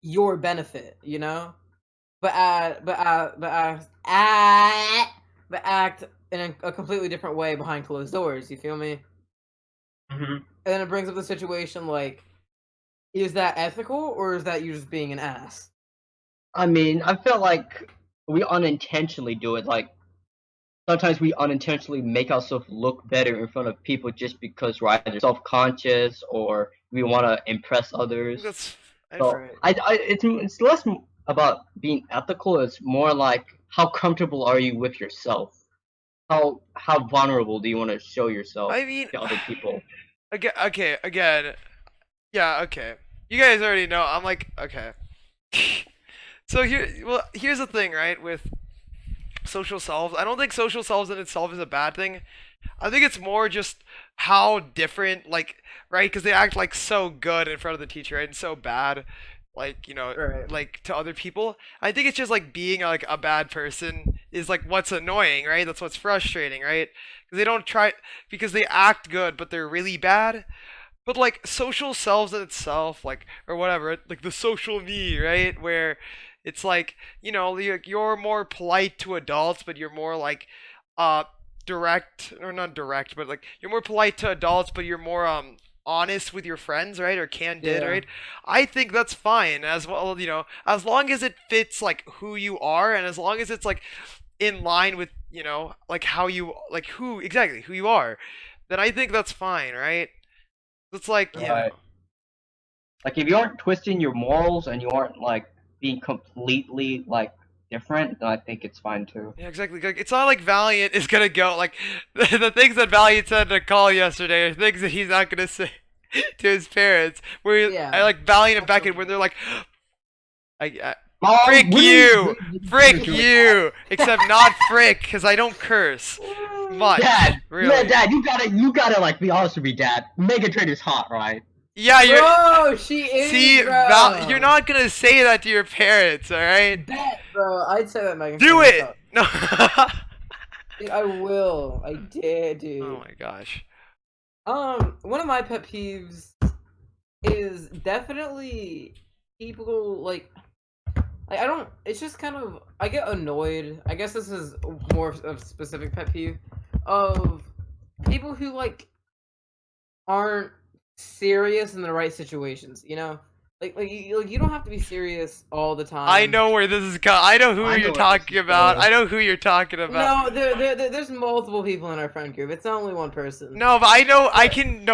your benefit, you know, but act in a completely different way behind closed doors. You feel me? hmm And then it brings up the situation like, is that ethical or is that you just being an ass? I mean, I feel like we unintentionally do it. Like sometimes we unintentionally make ourselves look better in front of people just because we're either self-conscious or we want to impress others. That's. So Right. it's less about being ethical. It's more like how comfortable are you with yourself? How vulnerable do you want to show yourself I mean. to other people? Again. Yeah. Okay. You guys already know. I'm like. Okay. So here's the thing, right? With social selves, I don't think social selves in itself is a bad thing. I think it's more just how different, like, right? Because they act like so good in front of the teacher, right? And so bad, like, Right. like to other people. I think it's just like being like a bad person is like what's annoying, right? That's what's frustrating, right? Because they don't try, because they act good, but they're really bad. But like social selves in itself, like or whatever, like the social me, right? Where it's like you're more polite to adults, but you're more like uh direct or not direct, but like you're more polite to adults, but you're more honest with your friends, right? Or candid, Yeah. right? I think that's fine as well, as long as it fits like who you are and as long as it's like in line with like how you like who you are, then I think that's fine, right? It's like Right. Like if you aren't twisting your morals and you aren't like being completely like different, then I think it's fine too. Yeah, exactly. Like, it's not like Valiant is gonna go like the things that Valiant said in a call yesterday are things that he's not gonna say to his parents. Where Yeah. I like Valiant and Beckett when they're like, Frick what are you! doing? Frick you! Except not frick, because I don't curse much. Dad, Really. yeah, Dad, you gotta like be honest with me, Dad. Megan Train is hot, right? Yeah, you're. Bro, she is, See, bro. you're not gonna say that to your parents, alright? Bet, bro. I'd say that Megan. Do Trainor it! sucks. No. Dude, I will. I dare, dude. Oh my gosh. One of my pet peeves is definitely people like I don't. It's just kind of I get annoyed. I guess this is more of a specific pet peeve of people who like aren't serious in the right situations. You know, like you don't have to be serious all the time. I know where this is going. I know who I know you're where this talking is about. going. I know who you're talking about. No, there's multiple people in our friend group. It's not only one person. No, but I know.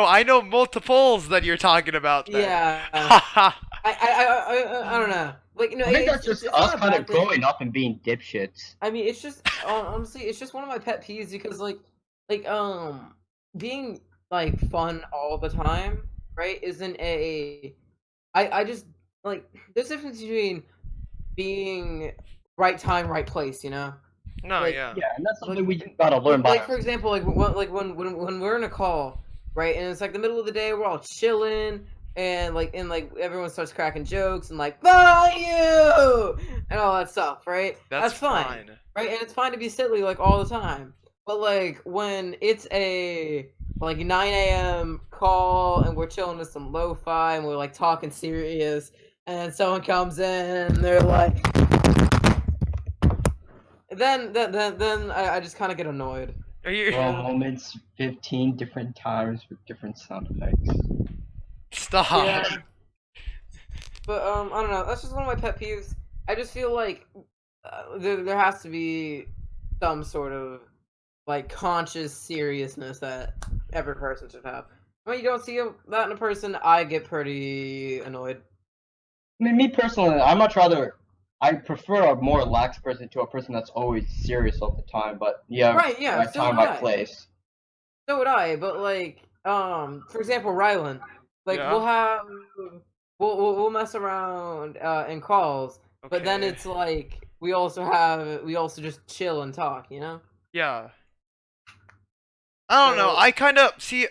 I know multiples that you're talking about. Then. Yeah. Haha. I don't know. Like, no, I think it's- that's just it's us not a kind of bad thing. growing up and being dipshits. I mean, it's just honestly, it's just one of my pet peeves because like being like fun all the time, right? Isn't a I just like there's a difference between being right time, right place, you know? No, Like, yeah. Yeah, and that's something Like- we gotta learn by. Like for example, like when we're in a call, right? And it's like the middle of the day, we're all chilling. And like everyone starts cracking jokes and like fuck you and all that stuff, right? That's fine, right? And it's fine to be silly like all the time. But like when it's a like 9 a.m. call and we're chilling with some lo-fi and we're like talking serious, and then someone comes in and they're like, then I just kind of get annoyed. Are you? Well, moments 15 different times with different sound effects. Stop. Yeah. But I don't know. That's just one of my pet peeves. I just feel like there has to be some sort of like conscious seriousness that every person should have. When you don't see that in a person, I get pretty annoyed. I mean, me personally, I prefer a more relaxed person to a person that's always serious all the time. But yeah, Right? Yeah. right So time, would right I. place. So would I. But like, for example, Rylan. Like Yeah. we'll have we'll mess around in calls, but then Okay. it's like we also just chill and talk, you know? Yeah. I don't know. So- I kind of see.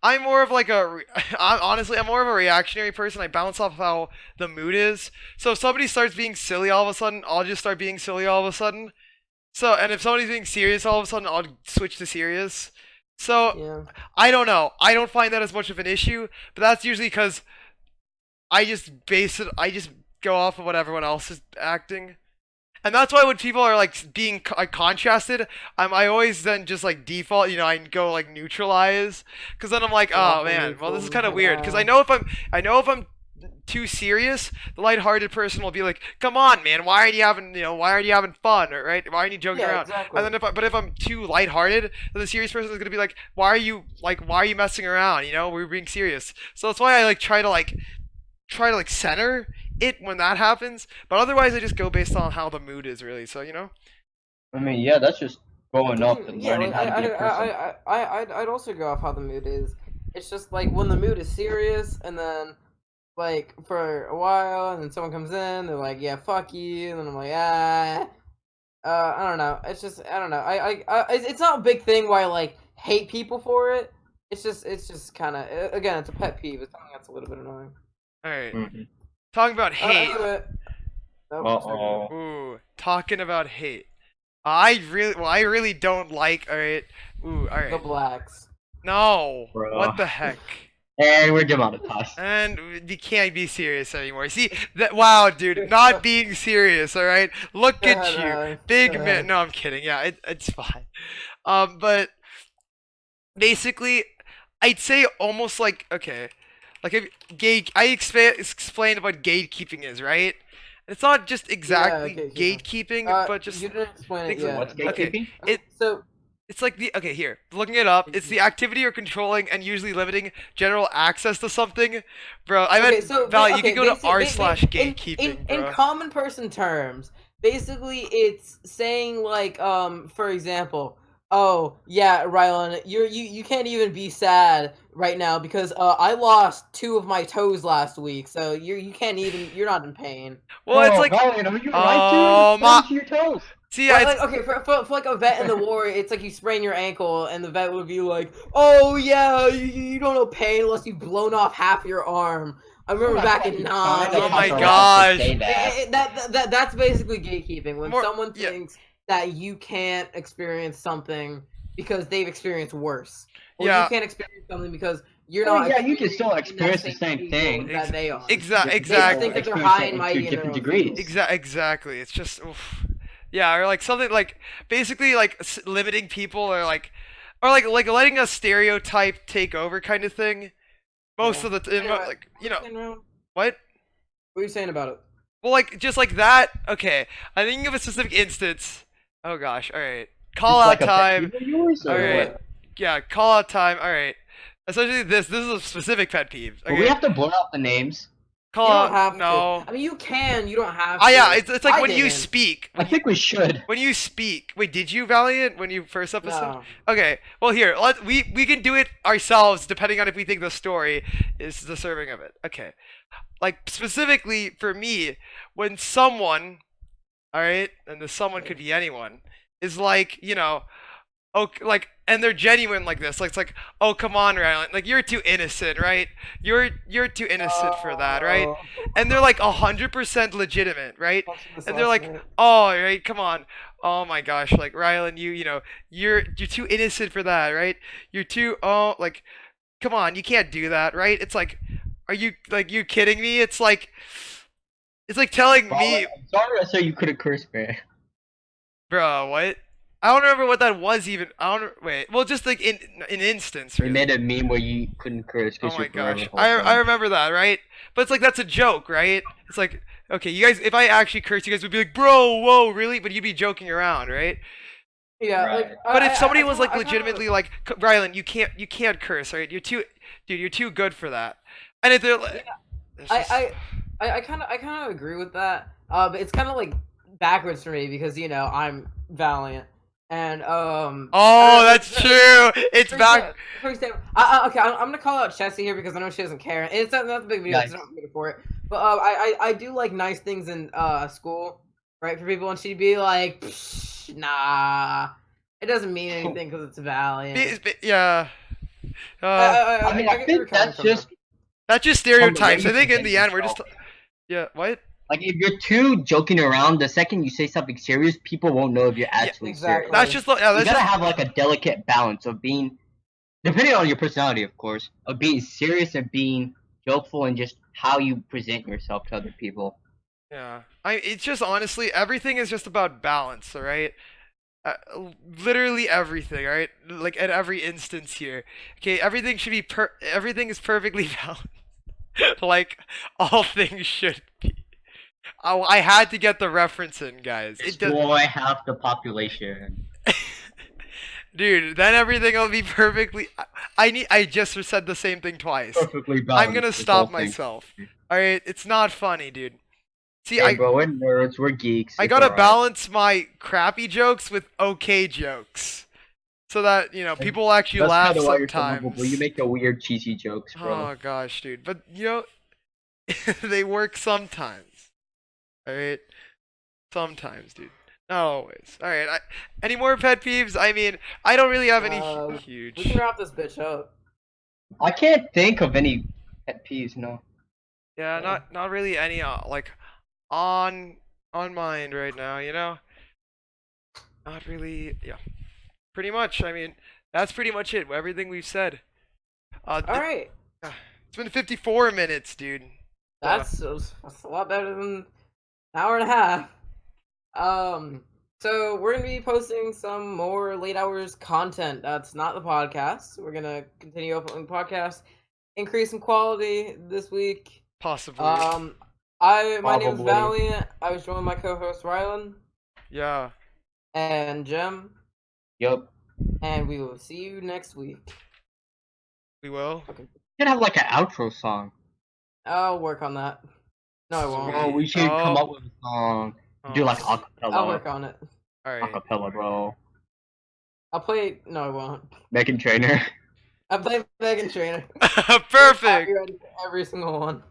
I'm more of like honestly, I'm more of a reactionary person. I bounce off how the mood is. So if somebody starts being silly all of a sudden, I'll just start being silly all of a sudden. So and if somebody's being serious all of a sudden, I'll switch to serious. So Yeah. I don't know. I don't find that as much of an issue, but that's usually because I just base it. I just go off of what everyone else is acting. And that's why when people are like being contrasted, I always then just like default, I go like neutralize, because then I'm like, oh Awful man, well this is neutral, kind of weird, because yeah. I know if I'm too serious, the lighthearted person will be like, come on man, why aren't you having fun, or right, why aren't you joking Yeah, around? exactly. And then if I'm too lighthearted, then the serious person is gonna be like, why are you messing around? We're being serious. So that's why I like try to center it when that happens, but otherwise I just go based on how the mood is really. So I mean, yeah, that's just growing up and Yeah, learning like, how to be a person. I'd also go off how the mood is. It's just like when the mood is serious, and then like for a while, and then someone comes in, they're like, "Yeah, fuck you," and then I'm like, I don't know. It's just I don't know. It's not a big thing where I like hate people for it. It's just kind of again, it's a pet peeve. It's something that's a little bit annoying. all right, Mhm. talking about hate. Uh-oh. Ooh, talking about hate. I really don't like. All right. Ooh, all The right. blacks. No. Bro. What the heck? And we're demonetized. And you can't be serious anymore. See that? Wow, dude, not being serious. All right. Look at you, big man. No, I'm kidding. Yeah, it's fine. But basically, I'd say almost like okay, like if explained what gatekeeping is, right? It's not just exactly gatekeeping. gatekeeping, but just you didn't explain it Ex- yet. What's Okay. gatekeeping? So it's like here, looking it up. It's the activity or controlling and usually limiting general access to something, bro. I meant Val. You can go to r/gatekeeping, in bro. common person terms, basically it's saying like for example, Oh yeah, Rylan, you can't even be sad right now because I lost 2 of my toes last week, so you can't even you're not in pain. Well, it's Oh, like, Valiant, are you alright, dude? oh What my. happened to your toes? See, yeah, it's Okay, for like a vet in the war, it's like you sprain your ankle, and the vet would be like, "Oh yeah, you don't know pain unless you've blown off half your arm." I remember back in Oh my 9. gosh. That's basically gatekeeping when More, someone yeah, thinks that you can't experience something because they've experienced worse, or you yeah, can't experience something because you're I mean, not. yeah, you can still experiencing that experience the same field thing. that they are. They just exactly. think that they're Experience high it and in two mighty in their different own degrees. field. Exactly. It's just, oof. Yeah, or like something like basically like limiting people, or like letting a stereotype take over kind of thing. Most Yeah. of the time, Anyway, like what are you saying, Ron? what? What are you saying about it? Well, like just like that. Okay, I think of a specific instance. Oh gosh. All right. Call It's out like a pet time. peeve of yours, All or right. what? Yeah. Call out time. All right. Essentially, this is a specific pet peeve. But we Okay. have to blur out the names. Call You don't out. have to. No. I mean, you can. You don't have Ah, to. yeah. It's like I when you didn't. speak. I think we should. When you speak. Wait, did you, Valiant? When you first episode? No. Okay. Well, here. We can do it ourselves depending on if we think the story is deserving of it. Okay. Like specifically for me, when someone, all right, and the someone could be anyone, is like, oh, like, and they're genuine like this. Like, it's like, oh, come on, Rylan. Like, you're too innocent, right? You're too innocent for that, right? Oh, And they're like 100% legitimate, right? fucking And they're like, disgusting. oh, right, come on. Oh my gosh, like Rylan, you're too innocent for that, right? You're too like, come on, you can't do that, right? It's like, are you kidding me? It's like telling me, I'm sorry I said you couldn't curse, man. bro, what? I don't remember what that was even. I don't wait. Well, just like in an instance, We really. made a meme where you couldn't curse Oh because my you're forever gosh, I wholesome. remember that, right? But it's like that's a joke, right? It's like, okay, you guys, if I actually curse, you guys would be like, bro, whoa, really? But you'd be joking around, right? Yeah, Right. like. But if somebody was kinda- like legitimately like, Rylan, you can't curse, right? You're too good for that. And if they're like, it's just- I kind of agree with that. But it's kind of like backwards for me because I'm Valiant, and oh, that's true. It's For back. example, okay, I'm gonna call out Chessie here because I know she doesn't care. It's not a big deal. Nice. She's not good for it. But I do like nice things in school, right, for people, and she'd be like, "Psh, nah, it doesn't mean anything because it's Valiant. Yeah. I mean, I get where think you're coming that's from, just That's just from the way stereotypes. you I think in present the end we're just. yourself. Yeah. What? Like, if you're too joking around, the second you say something serious, people won't know if you're actually exactly. serious. That's just. Yeah. You That's gotta just. have like a delicate balance of being, depending on your personality, of course, of being serious and being jokeful and just how you present yourself to other people. Yeah. It's just honestly everything is just about balance. All right. Uh, Literally everything. All right. Like at every instance here. Okay. Everything should be Everything is perfectly balanced. Like all things should be. Oh, I had to get the reference in, guys. It does. Destroy half the population. Dude, then everything will be perfectly. I just said the same thing twice. Perfectly balanced. I'm gonna this stop whole thing. myself. All right, it's not funny, dude. See, Hey, bro, we're nerds, we're geeks. I it's gotta alright. balance my crappy jokes with okay jokes, so that people will actually That's laugh kinda why you're so sometimes. lovable. You make the weird, cheesy jokes, bro. Oh gosh, dude, but they work sometimes. All right, sometimes, dude. Not always. All right. Any more pet peeves? I mean, I don't really have any We huge. can wrap this bitch up. I can't think of any pet peeves, no. Yeah, not really any like on mind right now. Not really. Yeah, pretty much. I mean, that's pretty much it. Everything we've said. All right. It's been 54 minutes, dude. That's a lot better than an hour and a half. So we're gonna be posting some more late hours content. That's not the podcast. We're gonna continue uploading podcasts, increase in quality this week. Possibly. My name's Probably. Valiant. I was joined by my co-host Rylan Yeah. and Jem, Yup. and we will see you next week. We will. You can have like an outro song. I'll work on that. No, I won't. Bro, we should come up with a song. Do like I'll acapella. work on it. All right. Acapella, bro. I'll play. No, I won't. Megan Trainer. I play Megan Trainer. Perfect. Copyrighted every single one.